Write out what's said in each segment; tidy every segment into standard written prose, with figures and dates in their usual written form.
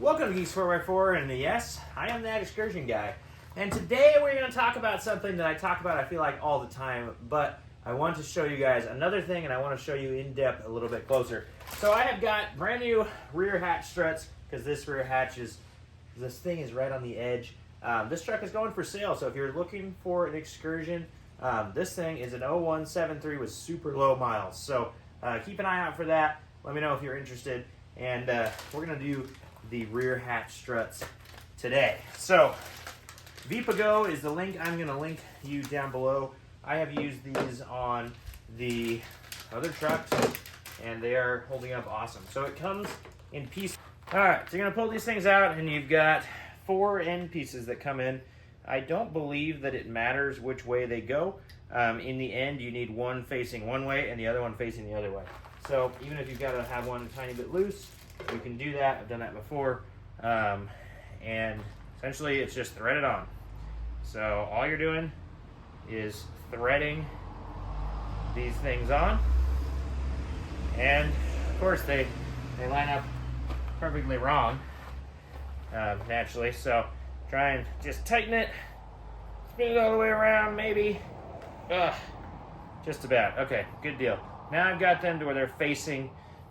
Welcome to Geeks 4x4, and yes, I am that excursion guy. And today we're going to talk about something that I talk about, I feel like, all the time, but I want to show you guys another thing, and I want to show you in depth a little bit closer. So I have got brand new rear hatch struts, because this rear hatch is, this thing is right on the edge. This truck is going for sale, so if you're looking for an excursion, this thing is an 0173 with super low miles. So keep an eye out for that. Let me know if you're interested. And we're going to do the rear hatch struts today. So Vipago is the link. I'm going to link you down below. I have used these on the other trucks, and they are holding up awesome. So it comes in pieces. All right, so you're going to pull these things out, and you've got 4 end pieces that come in. I don't believe that it matters which way they go. In the end, you need one facing one way and the other one facing the other way. So even if you've got to have one a tiny bit loose, you can do that. I've done that before. And essentially, it's just threaded on. So all you're doing is threading these things on. And of course, they line up perfectly wrong, naturally. So try and just tighten it, spin it all the way around, maybe. Just about. Okay, good deal. Now I've got them to where they're facing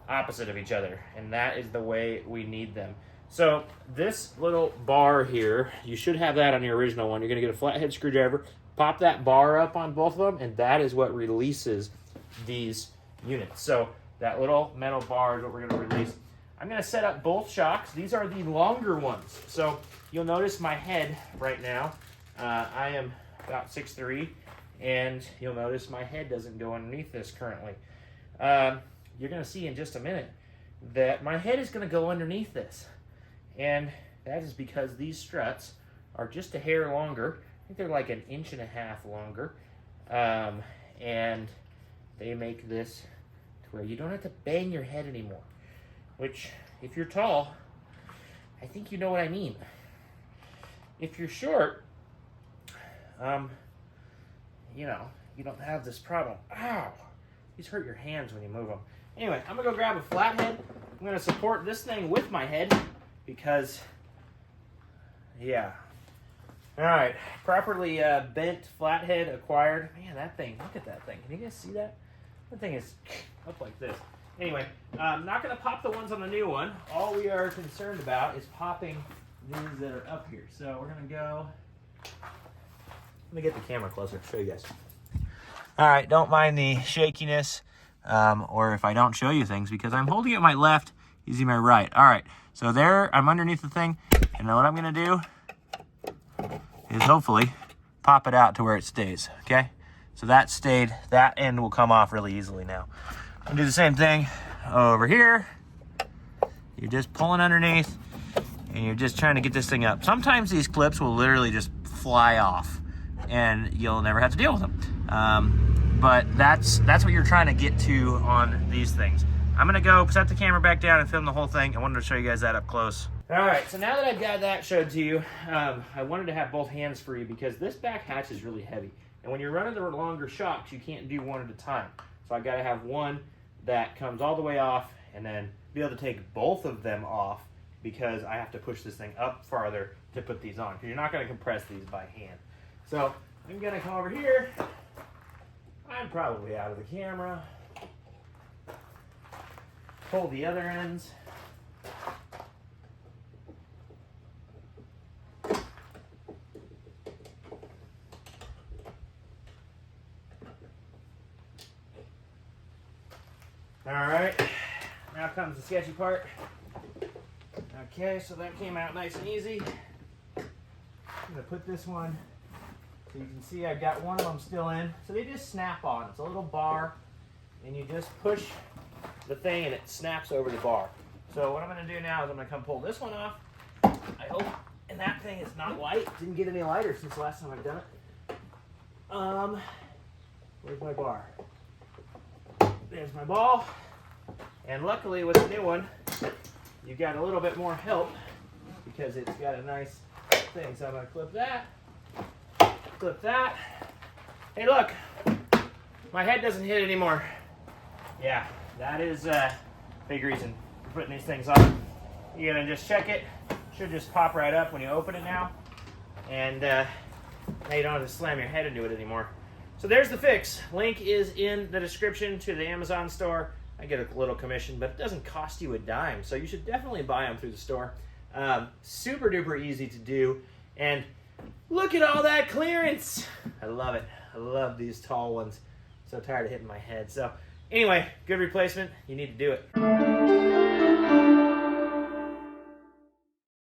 opposite of each other, and that is the way we need them. So this little bar here, you should have that on your original one. You're going to get a flathead screwdriver, pop that bar up on both of them, and that is what releases these units. So that little metal bar is what we're going to release. I'm going to set up both shocks. These are the longer ones. So you'll notice my head right now. I am about 6'3", and you'll notice my head doesn't go underneath this currently. You're going to see in just a minute that my head is going to go underneath this. And that is because these struts are just a hair longer. I think they're like 1.5 inches longer. And they make this to where you don't have to bang your head anymore. Which, if you're tall, I think you know what I mean. If you're short, you know, you don't have this problem. Ow! These hurt your hands when you move them. Anyway, I'm going to go grab a flathead. I'm going to support this thing with my head because, yeah. All right, properly bent flathead acquired. Man, that thing, look at that thing. Can you guys see that? That thing is up like this. Anyway, I'm not going to pop the ones on the new one. All we are concerned about is popping these that are up here. So we're going to go, let me get the camera closer to show you guys. All right, don't mind the shakiness or if I don't show you things because I'm holding it with my left, using my right. All right, so there, I'm underneath the thing, and now what I'm going to do is hopefully pop it out to where it stays, okay? So that stayed, that end will come off really easily now. I'll do the same thing over here. You're just pulling underneath, and you're just trying to get this thing up. Sometimes these clips will literally just fly off, and you'll never have to deal with them. But that's what you're trying to get to on these things. I'm going to go set the camera back down and film the whole thing. I wanted to show you guys that up close. All right, so now that I've got that showed to you, I wanted to have both hands free because this back hatch is really heavy. And when you're running the longer shocks, you can't do one at a time. So I've got to have one that comes all the way off and then be able to take both of them off because I have to push this thing up farther to put these on because you're not going to compress these by hand. So I'm going to come over here. I'm probably out of the camera. Pull the other ends. All right, now comes the sketchy part. Okay, so that came out nice and easy. I'm gonna put this one, so you can see I've got one of them still in. So they just snap on. It's a little bar, and you just push the thing and it snaps over the bar. So what I'm gonna do now is I'm gonna come pull this one off. I hope, and that thing is not light. Didn't get any lighter since the last time I've done it. Where's my bar? There's my ball. And luckily with the new one, you got a little bit more help because it's got a nice thing. So I'm gonna clip that. Hey look, my head doesn't hit anymore. Yeah, that is big reason for putting these things on. You're gonna just check it, Should just pop right up when you open it now. And now you don't have to slam your head into it anymore. So there's the fix. Link is in the description to the Amazon store. I get a little commission, but it doesn't cost you a dime. So you should definitely buy them through the store. Super duper easy to do. And look at all that clearance. I love it. I love these tall ones. So tired of hitting my head. So anyway, good replacement. You need to do it.